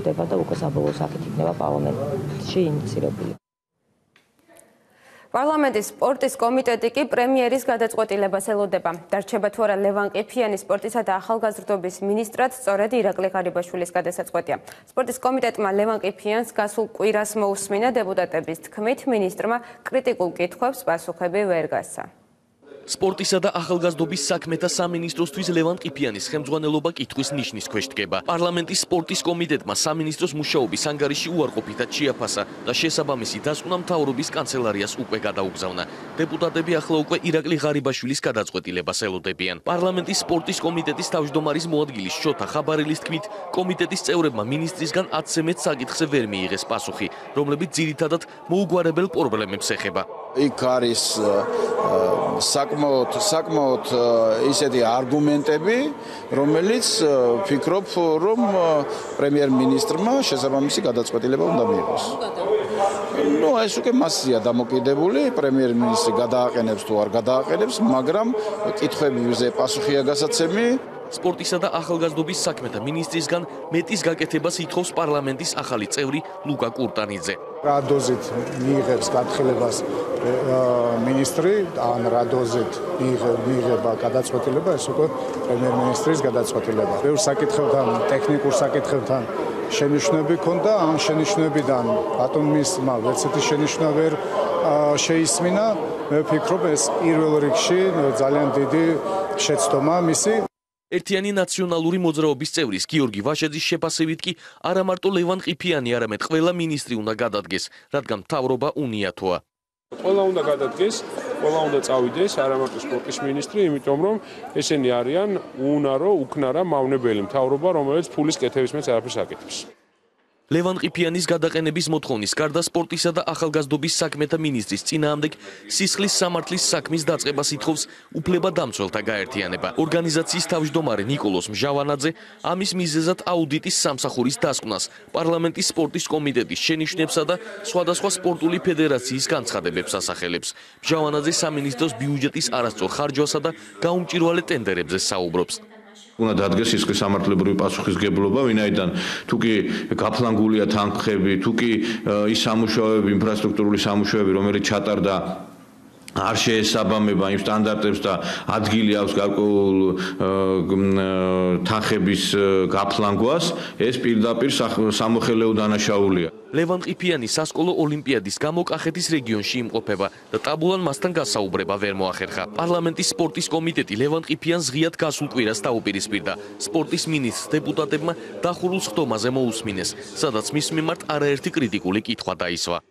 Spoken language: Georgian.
და უკვე საბოლოო საკითხი იქნება პარლამენტში ინიციირებული. პარლამენტის სპორტის კომიტეტი კი პრემიერის გადაწყვეტილებას ელოდება. დარჩება თუ არა ლევან ყიფიანის სპორტისა და ახალგაზრდობის მინისტრად სწორედ ირაკლი ღარიბაშვილის გადასაწყვეტია. სპორტის კომიტეტმა ლევან ყიფიანს გასულ კვირას მოусმინა დეპუტატების თქმით, მინისტრმა კრიტიკულ კითხვებს პასუხები ვერ გასცა. სპორტისა და ახალგაზრდობის საქმეთა სამინისტროსთვის ლევან ყიფიანის ხელმძღვანელობა კითხვის ნიშნის ქვეშ დგება. პარლამენტის სპორტის კომიტეტმა სამინისტროს მუშაობის ანგარიში უარყოფითად შეაფასა და შესაბამისი დასკვნა მთავრობის კანცელარიას უკვე გადაუგზავნა. დეპუტატები ახლა უკვე ირაკლი ღარიბაშვილის გადაწყვეტილებას ელოდებიან. პარლამენტის სპორტის კომიტეტის თავმჯდომარის მოადგილის შოთა ხაბარელის თქმით, კომიტეტის წევრებმა მინისტრისგან 10-ზე მეტ საკითხზე ვერ მიიღეს პასუხი, რომლებიც ძირითადად მოუგვარებელ პრობლემებს ეხება. იქ არის საკმაოდ ისეთი არგუმენტები, რომელიც ფიქრობ, რომ პრემიერ-მინისტრმა შესაბამისი გადაწყვეტილება უნდა მიიღოს. ეს უკვე მასზეა დამოკიდებული, პრემიერ-მინისტრი გადააყენებს თუ არ გადააყენებს, მაგრამ კითხვებზე პასუხია გასაცემი. სპორტისა და ახალგაზრდობის საქმეთა მინისტრისგან მეტის გაკეთებას ითხოვს პარლამენტის ახალი წევრი ლუკა კურტანიძე. რა დოზით მიიღებს გათხრილებას მინისტრი, ან რა დოზით მიიღება გადაწყვეტილება, ეს უკვე პრემიერ-მინისტრის გადაწყვეტილება. ბევრ საკითხებთან, ტექნიკურ საკითხებთან შენიშვნები ქონდა, ამ შენიშვნებიდან ბატონმა ვერცერთი შენიშვნა ვერ შეისმინა. მე ვფიქრობ, ეს პირველ რიგში ძალიან დიდი შეცდომა მისი. ერთიანი ნაციონალური მოძრაობის წევრის გიორგი ვაშეძის შეფასებით კი არა მარტო ლევან ყიფიანი, არამედ ყველა მინისტრი უნდა გადადგეს, რადგან მთავრობა უნიათოა. ყველა უნდა გადადგეს, ყველა უნდა წავიდეს, არა მარტო სპორტის მინისტრი, იმიტომ რომ ესენი არიან უუნარო, უკნარა, მავნებელი მთავრობა, რომელიც ფულის კეთების მეც არაფერს აკეთებს. ლევან ყიფიანის გადაყენების მოთხოვნის გარდა სპორტისა და ახალგაზრდობის საქმეთა მინისტრის წინააღმდეგ სისხლის სამართლის საქმის დაწყებას ითხოვს უფლებადამცველთა გაერთიანება. ორგანიზაციის თავმჯდომარე ნიკოლოს მჟავანაძე ამის მიზეზად აუდიტის სამსახურის დასკვნას, პარლამენტის სპორტის კომიტეტის შენიშვნებსა და სხვადასხვა სპორტული ფედერაციის განცხადებებს ასახელებს. მჟავანაძე სამინისტროს ბიუჯეტის არასწორ ხარჯვასა და გაუმჭირვალე ტენდერებზე საუბრობს. უნდა დადგეს სისხლის სამართლებრივი პასუხისმგებლობა, ვინაიდან თუ კი გაფლანგულია თანხები, თუ კი ის სამუშაოები, ინფრასტრუქტურული სამუშაოები, რომელიც ჩატარდა არ შეესაბამება იმ სტანდარტებს და ადგილი აქვს გარკვეულ თანხების გაფლანგვას, ეს პირდაპირ სამოხელეო დანაშაულია. ლევან ყიფიანი სასკოლო ოლიმპიადის გამო კახეთის რეგიონში იმყოფება და ტაბულან მასთან გასაუბრება ვერ მოახერხა. პარლამენტის სპორტის კომიტეტი ლევან ყიფიანს ღიად გასულ კვირას დაუპირისპირდა. სპორტის მინისტრს დეპუტატებმა დახურულ სხდომაზე მოусმინეს, სადაც მის მიმართ არაერთი კრიტიკული კითხვა დაისვა.